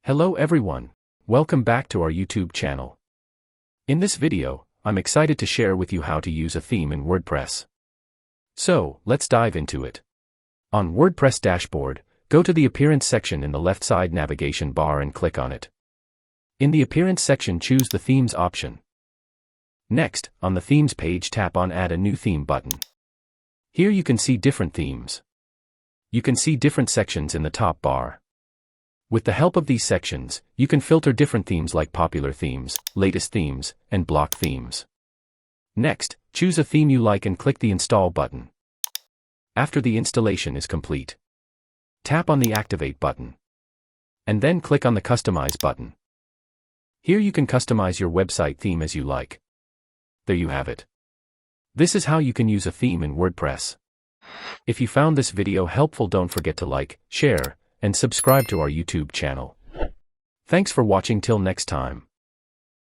Hello everyone. Welcome back to our YouTube channel. In this video, I'm excited to share with you how to use a theme in WordPress. So, let's dive into it. On WordPress dashboard, go to the Appearance section in the left side navigation bar and click on it. In the Appearance section, choose the Themes option. Next, on the Themes page, tap on Add a New Theme button. Here you can see different themes. You can see different sections in the top bar. With the help of these sections, you can filter different themes like popular themes, latest themes, and block themes. Next, choose a theme you like and click the Install button. After the installation is complete, tap on the Activate button. And then click on the Customize button. Here you can customize your website theme as you like. There you have it. This is how you can use a theme in WordPress. If you found this video helpful, don't forget to like, share, and subscribe to our YouTube channel. Thanks for watching. Till next time.